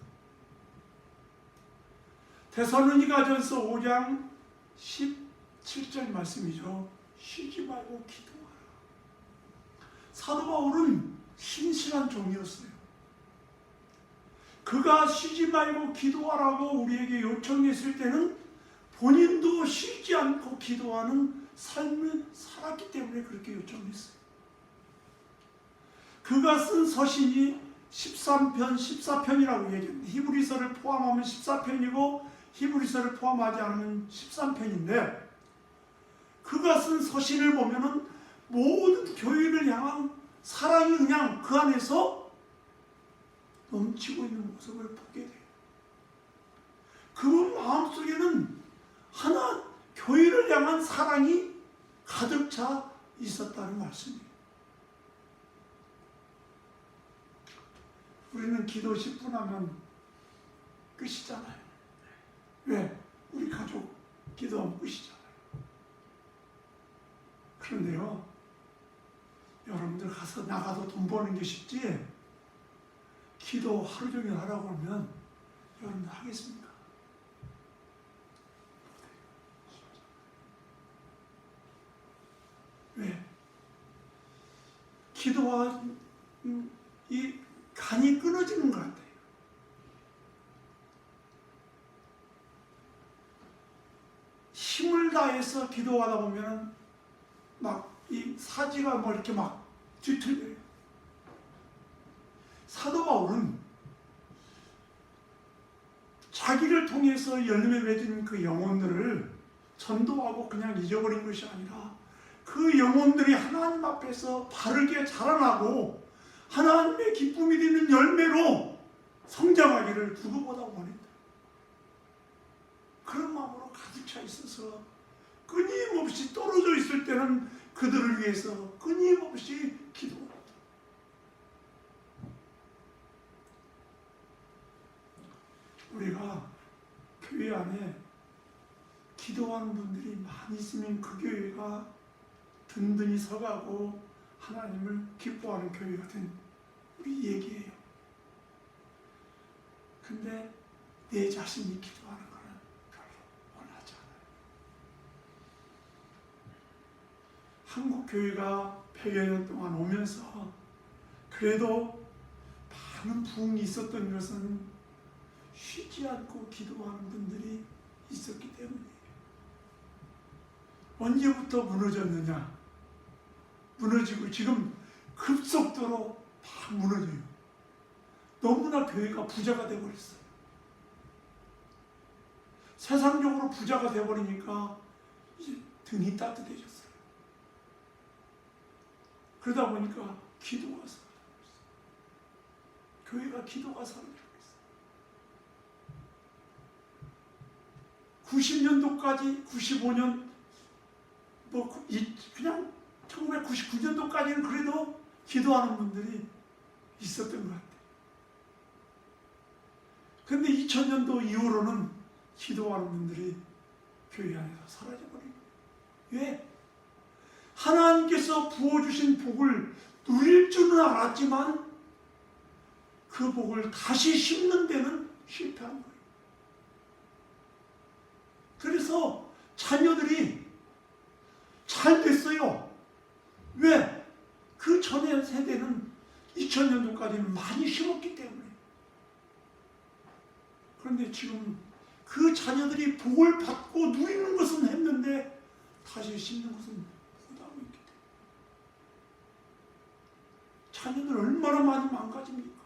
데살로니가전서 5장 17절 말씀이죠. 쉬지 말고 기도하라. 사도 바울은 신실한 종이었어요. 그가 쉬지 말고 기도하라고 우리에게 요청했을 때는 본인도 쉬지 않고 기도하는 삶을 살았기 때문에 그렇게 요청했어요. 그가 쓴 서신이 13편, 14편이라고 얘기합니다. 히브리서를 포함하면 14편이고 히브리서를 포함하지 않으면 13편인데 그가 쓴 서신을 보면은 모든 교회를 향한 사랑이 그냥 그 안에서 넘치고 있는 모습을 보게 돼요. 그분 마음속에는 하나 교회를 향한 사랑이 가득 차 있었다는 말씀이에요. 우리는 기도 10분 하면 끝이잖아요. 왜? 우리 가족 기도하면 끝이잖아요. 그런데요, 여러분들 가서 나가서 돈 버는 게 쉽지 기도 하루 종일 하라고 하면 여러분들 하겠습니까? 왜? 기도와 이 간이 끊어지는 것 같아요. 힘을 다해서 기도하다 보면 막 이 사지가 뭐 이렇게 막 뒤틀려요. 사도 바울은 자기를 통해서 열매 맺은 그 영혼들을 전도하고 그냥 잊어버린 것이 아니라 그 영혼들이 하나님 앞에서 바르게 자라나고 하나님의 기쁨이 되는 열매로 성장하기를 누구보다 원했다. 그런 마음으로 가득 차 있어서 끊임없이 떨어져 있을 때는 그들을 위해서 끊임없이 기도합니다. 우리가 교회 안에 기도하는 분들이 많이 있으면 그 교회가 든든히 서가고 하나님을 기뻐하는 교회가 된 우리 얘기예요. 근데 내 자신이 기도하는 거는 별로 원하지 않아요. 한국 교회가 100여 년 동안 오면서 그래도 많은 부흥이 있었던 것은 쉬지 않고 기도하는 분들이 있었기 때문이에요. 언제부터 무너졌느냐? 무너지고 지금 급속도로 막 무너져요. 너무나 교회가 부자가 되어버렸어요. 세상적으로 부자가 되어버리니까 이제 등이 따뜻해졌어요. 그러다 보니까 기도가 사라졌어요. 교회가 기도가 사라졌어요. 90년도까지 95년 뭐 그냥 1999년도까지는 그래도 기도하는 분들이 있었던 것 같아요. 그런데 2000년도 이후로는 기도하는 분들이 교회 안에서 사라져버린 거예요. 왜? 하나님께서 부어주신 복을 누릴 줄은 알았지만 그 복을 다시 심는 데는 실패한 거예요. 그래서 자녀들이 잘 됐어요. 왜? 그 전에 세대는 2000 2000년도까지는 많이 심었기 때문에. 그런데 지금 그 자녀들이 복을 받고 누리는 것은 했는데 다시 심는 것은 못하고 있기 때문에 자녀들 얼마나 많이 망가집니까?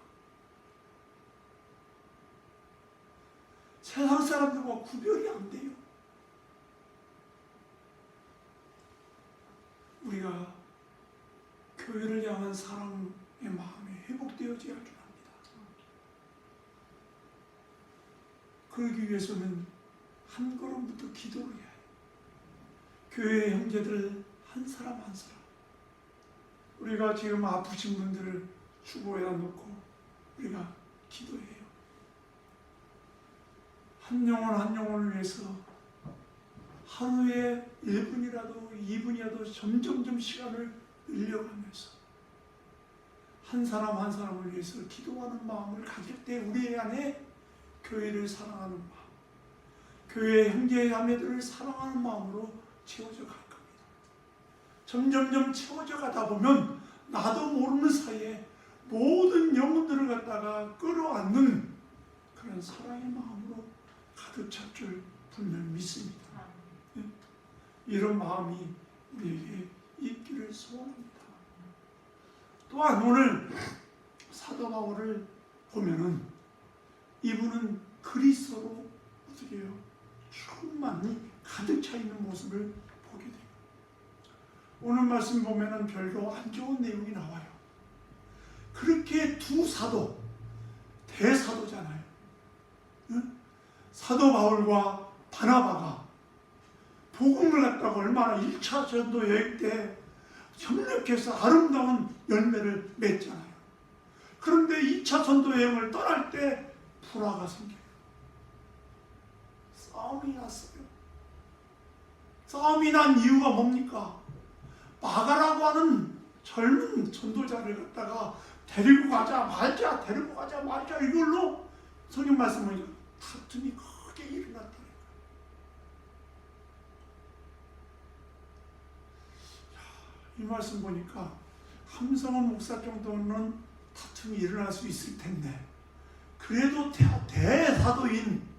세상 사람들과 구별이 안 돼요. 우리가 교회를 향한 사랑의 마음이 회복되어져야 합니다. 그러기 위해서는 한 걸음부터 기도를 해야 해요. 교회의 형제들 한 사람 한 사람, 우리가 지금 아프신 분들을 주보에다 놓고 우리가 기도해요. 한 영혼 한 영혼을 위해서 하루에 1분이라도 2분이라도 점점점 시간을 늘려가면서 한 사람 한 사람을 위해서 기도하는 마음을 가질 때 우리 안에 교회를 사랑하는 마음, 교회 형제 자매들을 사랑하는 마음으로 채워져 갈 겁니다. 점점점 채워져 가다 보면 나도 모르는 사이에 모든 영혼들을 갖다가 끌어안는 그런 사랑의 마음으로 가득 찰 줄 분명히 믿습니다. 이런 마음이 우리에게 있기를 소원합니다. 또한 오늘 사도 바울을 보면은 이분은 그리스도로 어떻게 해요? 충만히 가득 차 있는 모습을 보게 돼요. 오늘 말씀 보면은 별로 안 좋은 내용이 나와요. 그렇게 두 사도, 대사도잖아요. 응? 사도 바울과 바나바가 복음을 갖다가 얼마나 1차 전도 여행 때 협력해서 아름다운 열매를 맺잖아요. 그런데 2차 전도 여행을 떠날 때 불화가 생겨요. 싸움이 났어요. 싸움이 난 이유가 뭡니까? 마가라고 하는 젊은 전도자를 갖다가 데리고 가자 말자 이걸로 성경 말씀을 다툼이 크게 일어났다. 이 말씀 보니까 함성원 목사 정도는 다툼이 일어날 수 있을 텐데 그래도 대사도인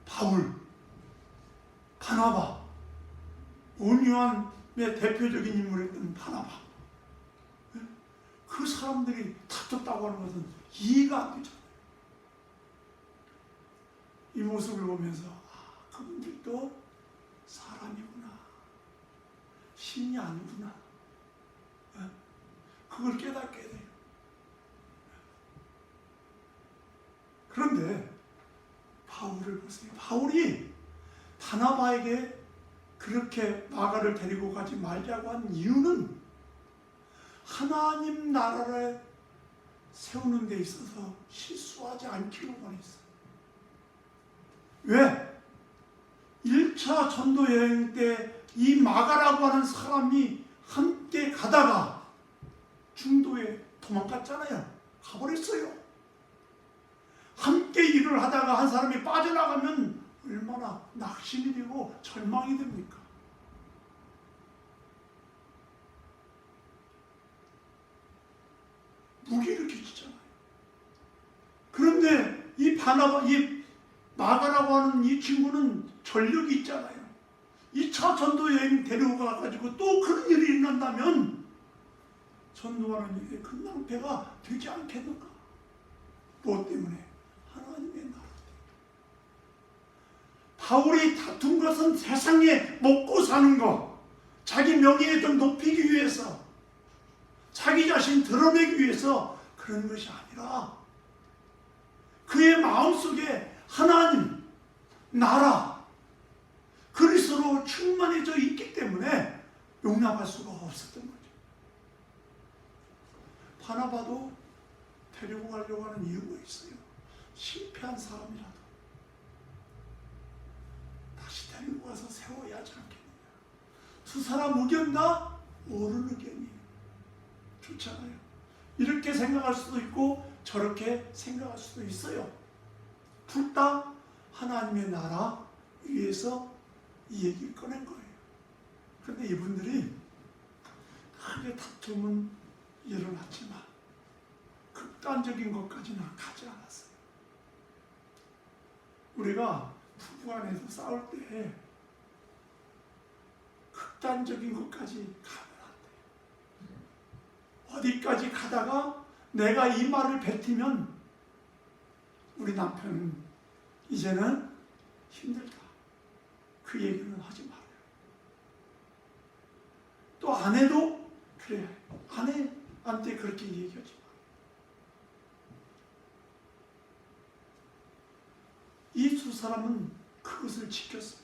바울, 바나바, 온유함의 대표적인 인물이었던 바나바, 그 사람들이 다퉜다고 하는 것은 이해가 안 되잖아요. 이 모습을 보면서 그분들도 사람이구나, 신이 아니구나, 그걸 깨닫게 돼요. 그런데 바울을 보세요. 바울이 바나바에게 그렇게 마가를 데리고 가지 말자고 한 이유는 하나님 나라를 세우는 데 있어서 실수하지 않기로 원했어요. 왜? 1차 전도 여행 때 이 마가라고 하는 사람이 함께 가다가 중도에 도망갔잖아요. 가버렸어요. 함께 일을 하다가 한 사람이 빠져나가면 얼마나 낙심이 되고 절망이 됩니까? 무기를 끼치잖아요. 그런데 이 마가라고 하는 이 친구는 전력이 있잖아요. 2차 전도 여행 데리고 가가지고 또 그런 일이 일어난다면 전도하는 일에 큰 낭패가 되지 않겠는가? 무엇 때문에? 하나님의 나라 때문에. 바울이 다툰 것은 세상에 먹고 사는 것, 자기 명예에 좀 높이기 위해서, 자기 자신 드러내기 위해서 그런 것이 아니라 그의 마음속에 하나님, 나라, 그리스도로 충만해져 있기 때문에 용납할 수가 없었던 거죠. 바나바도 데리고 가려고 하는 이유가 있어요. 실패한 사람이라도 다시 데리고 가서 세워야 하지 않겠느냐. 두 사람 의견 다 옳은 의견이에요. 좋잖아요. 이렇게 생각할 수도 있고 저렇게 생각할 수도 있어요. 둘 다 하나님의 나라 위해서 이 얘기를 꺼낸 거예요. 그런데 이분들이 크게 다툼은 일어났지만 극단적인 것까지는 가지 않았어요. 우리가 부부간에도 싸울 때 극단적인 것까지 가면 안 돼요. 어디까지 가다가 내가 이 말을 뱉으면 우리 남편은 이제는 힘들다. 그 얘기는 하지 말아요. 또 아내도 그래요. 아내한테 그렇게 얘기하지 마. 이 두 사람은 그것을 지켰어요.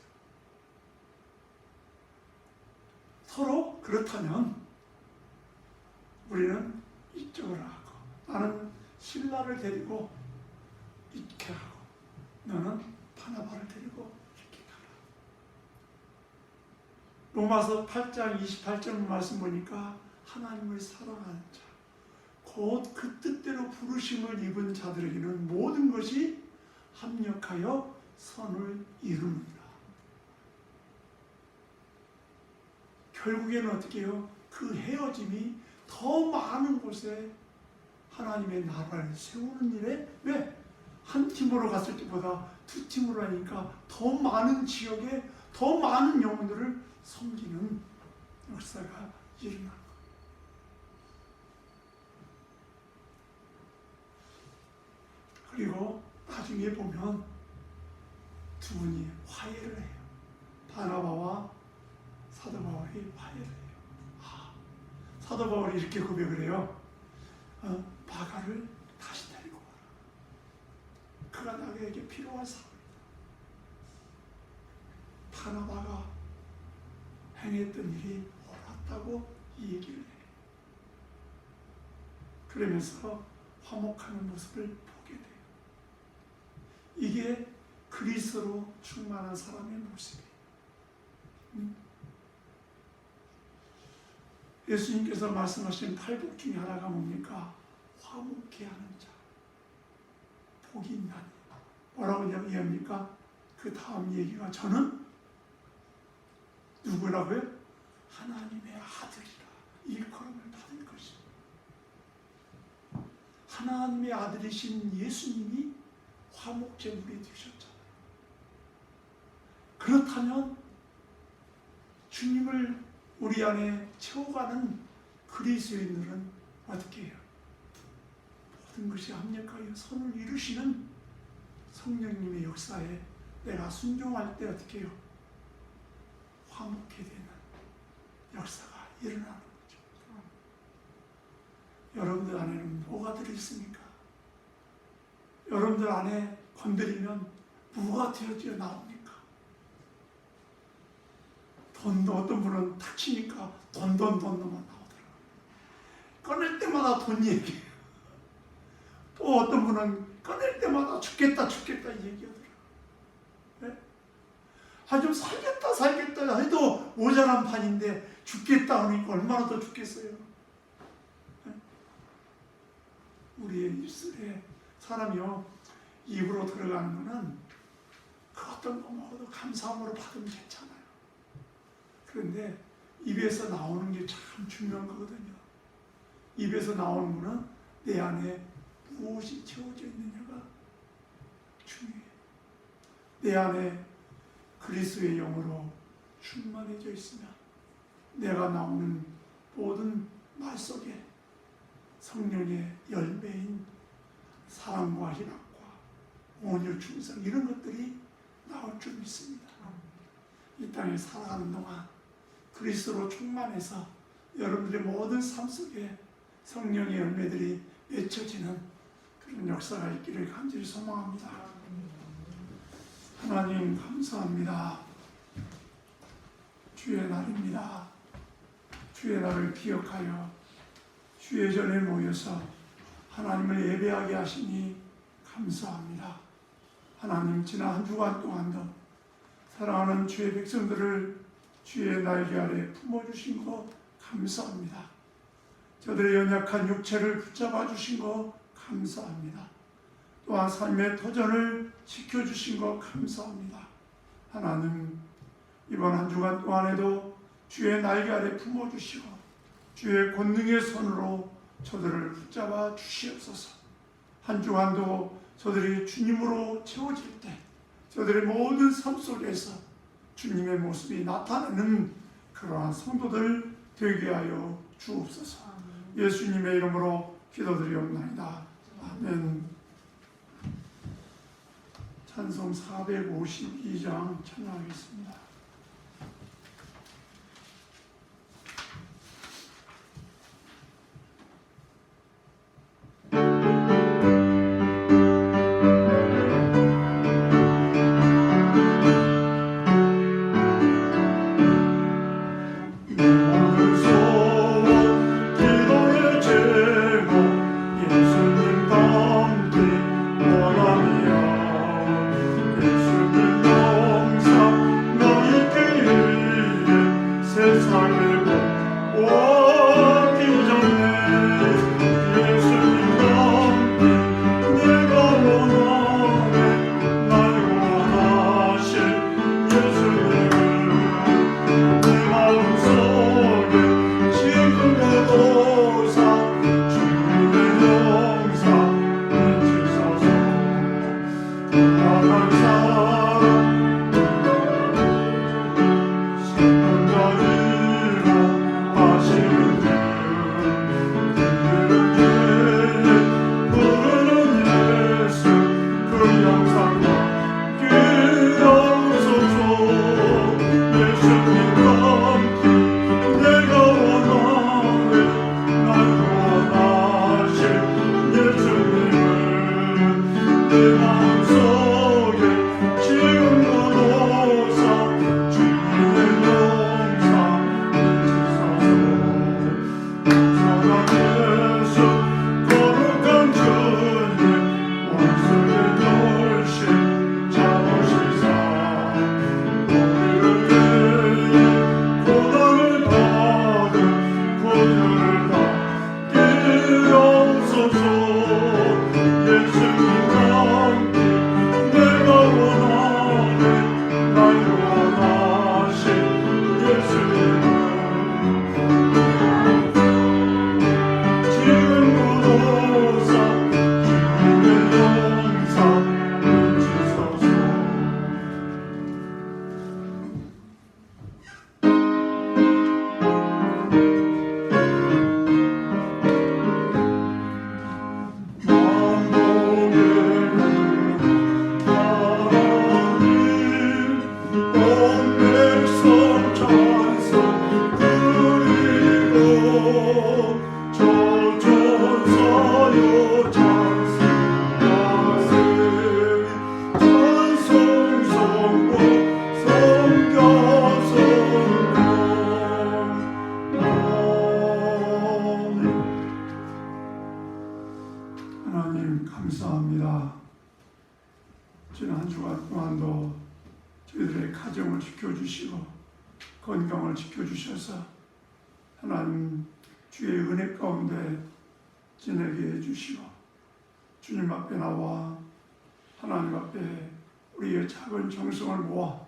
서로 그렇다면 우리는 이쪽으로 하고 나는 신라를 데리고 이렇게 하고 너는 바나바를 데리고 이렇게 가라. 로마서 8장 28절 말씀 보니까 하나님을 사랑하는 자, 곧 그 뜻대로 부르심을 입은 자들에게는 모든 것이 합력하여 선을 이루느니라. 결국에는 어떻게 해요? 그 헤어짐이 더 많은 곳에 하나님의 나라를 세우는 일에 왜? 한 팀으로 갔을 때보다 두 팀으로 하니까 더 많은 지역에 더 많은 영혼들을 섬기는 역사가 일어난 거예요. 그리고 나중에 보면 두 분이 화해를 해요. 바나바와 사도 바울이 화해를 해요. 사도 바울이 이렇게 고백을 해요. 바가를 다시 데리고 와라. 그가 나에게 필요한 사람이다. 바나바가 행했던 일이 옳았다고 이 얘기를 해요. 그러면서 화목하는 모습을 보게 돼요. 이게 그리스도로 충만한 사람의 모습이에요. 예수님께서 말씀하신 8복 중에 하나가 뭡니까? 화목케 하는 자. 복이 있나니. 뭐라고 얘기합니까? 그 다음 얘기가 저는 누구라고요? 하나님의 아들이라 일컬음을 받을 것이다. 하나님의 아들이신 예수님이 화목제물이 되셨잖아요. 그렇다면 주님을 우리 안에 채워가는 그리스도인들은 어떻게 해요? 모든 것이 합력하여 선을 이루시는 성령님의 역사에 내가 순종할 때 어떻게 해요? 화목해 되는 역사가 일어나는 거죠. 여러분들 안에는 뭐가 들어있습니까? 여러분들 안에 건드리면 뭐가 되어져 나옵니까? 돈도 어떤 분은 탁 치니까 돈만 나오더라고요. 꺼낼 때마다 돈 얘기해요. 또 어떤 분은 꺼낼 때마다 죽겠다 얘기하더라고요. 네? 좀 살겠다 해도 모자란 판인데 죽겠다 하니까 얼마나 더 죽겠어요. 네? 우리의 입술에 사람이요 입으로 들어가는 거는 그 어떤 거 먹어도 감사함으로 받으면 괜찮아요. 그런데 입에서 나오는 게 참 중요한 거거든요. 입에서 나오는 거는 내 안에 무엇이 채워져 있느냐가 중요해요. 내 안에 그리스도의 영으로 충만해져 있으면 내가 나오는 모든 말 속에 성령의 열매인 사랑과 희락과 온유 충성 이런 것들이 나올 줄 믿습니다. 이 땅에 살아가는 동안 그리스도로 충만해서 여러분들의 모든 삶 속에 성령의 열매들이 맺혀지는 그런 역사가 있기를 간절히 소망합니다. 하나님 감사합니다. 주의 날입니다. 주의 날을 기억하여 주의 전에 모여서 하나님을 예배하게 하시니 감사합니다. 하나님 지난 한 주간 동안도 사랑하는 주의 백성들을 주의 날개 아래 품어주신 거 감사합니다. 저들의 연약한 육체를 붙잡아 주신 거 감사합니다. 또한 삶의 터전을 지켜주신 거 감사합니다. 하나님 이번 한 주간 동안에도 주의 날개 아래 품어주시고 주의 권능의 손으로 저들을 붙잡아 주시옵소서. 한 주간도 저들이 주님으로 채워질 때 저들의 모든 삶 속에서 주님의 모습이 나타나는 그러한 성도들 되게 하여 주옵소서. 예수님의 이름으로 기도드리옵나이다. 아멘. 찬송 452장 찬양하겠습니다. 하나님 감사합니다. 지난 한 주간 동안도 저희들의 가정을 지켜주시고 건강을 지켜주셔서 하나님 주의 은혜 가운데 지내게 해주시고 주님 앞에 나와 하나님 앞에 우리의 작은 정성을 모아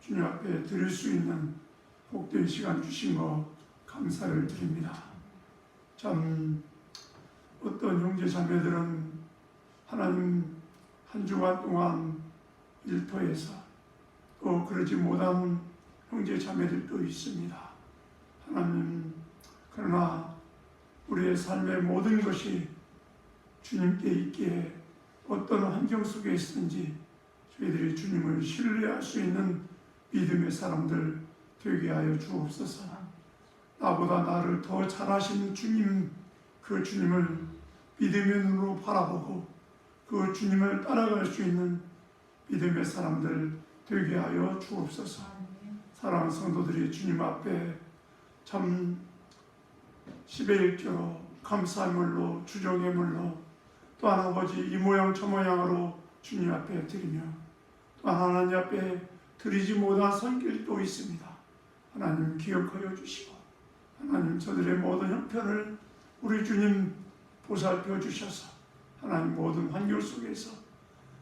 주님 앞에 드릴 수 있는 복된 시간 주신 거 감사를 드립니다. 참 어떤 형제 자매들은 하나님 한 주간 동안 일터에서 또 그러지 못한 형제 자매들도 있습니다. 하나님, 그러나 우리의 삶의 모든 것이 주님께 있기에 어떤 환경 속에 있든지 저희들이 주님을 신뢰할 수 있는 믿음의 사람들 되게 하여 주옵소서. 나보다 나를 더 잘 아시는 주님, 그 주님을 믿음의 눈으로 바라보고 그 주님을 따라갈 수 있는 믿음의 사람들 되게 하여 주옵소서. 사랑하는 성도들이 주님 앞에 참 10의 1조로 감사의 물로 주정의 물로 또한 아버지 이 모양 저 모양으로 주님 앞에 드리며 또한 하나님 앞에 드리지 못한 손길도 있습니다. 하나님 기억하여 주시고 하나님 저들의 모든 형편을 우리 주님 보살펴 주셔서 하나님 모든 환경 속에서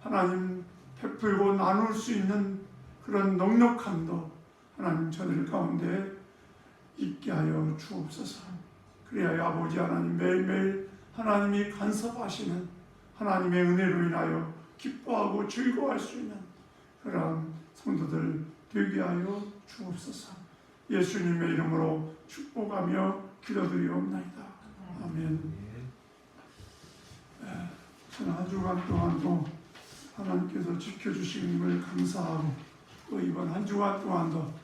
하나님 베풀고 나눌 수 있는 그런 넉넉함도 하나님 저들 가운데 있게 하여 주옵소서. 그래야 아버지 하나님 매일매일 하나님이 간섭하시는 하나님의 은혜로 인하여 기뻐하고 즐거워할 수 있는 그런 성도들 되게 하여 주옵소서. 예수님의 이름으로 축복하며 기도드리옵나이다. 아멘. 저는 한 주간 동안도 하나님께서 지켜주시는 걸 감사하고 또 이번 한 주간 동안도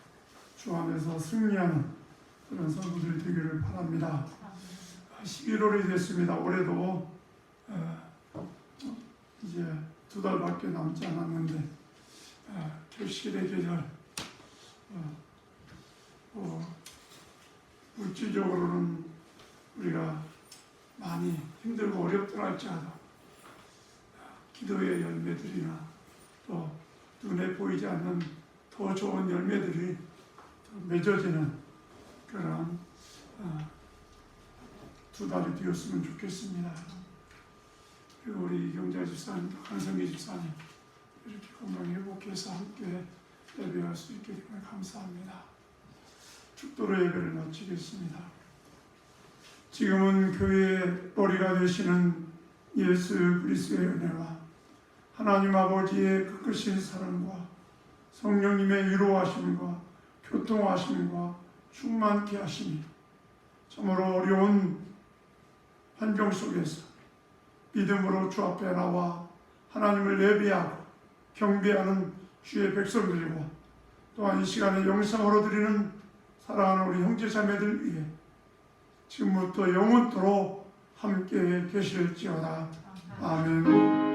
주 안에서 승리하는 그런 성도들 되기를 바랍니다. 11월이 됐습니다. 올해도 이제 2달밖에 남지 않았는데 결실의 계절, 물질적으로는 우리가 많이 힘들고 어렵더라 할지라도 기도의 열매들이나 또 눈에 보이지 않는 더 좋은 열매들이 맺어지는 그런 2달이 되었으면 좋겠습니다. 그리고 우리 이경자 집사님, 한성기 집사님 이렇게 건강 회복해서 함께 예배할 수 있게 되면 감사합니다. 축도로 예배를 마치겠습니다. 지금은 교회의 머리가 되시는 예수 그리스도의 은혜와 하나님 아버지의 크신 사랑과 성령님의 위로하심과 교통하심과 충만케 하심이 참으로 어려운 환경 속에서 믿음으로 주 앞에 나와 하나님을 예배하고 경배하는 주의 백성들과 또한 이 시간에 영상으로 드리는 사랑하는 우리 형제자매들 위해 지금부터 영원토록 함께 계실지어다. 아멘.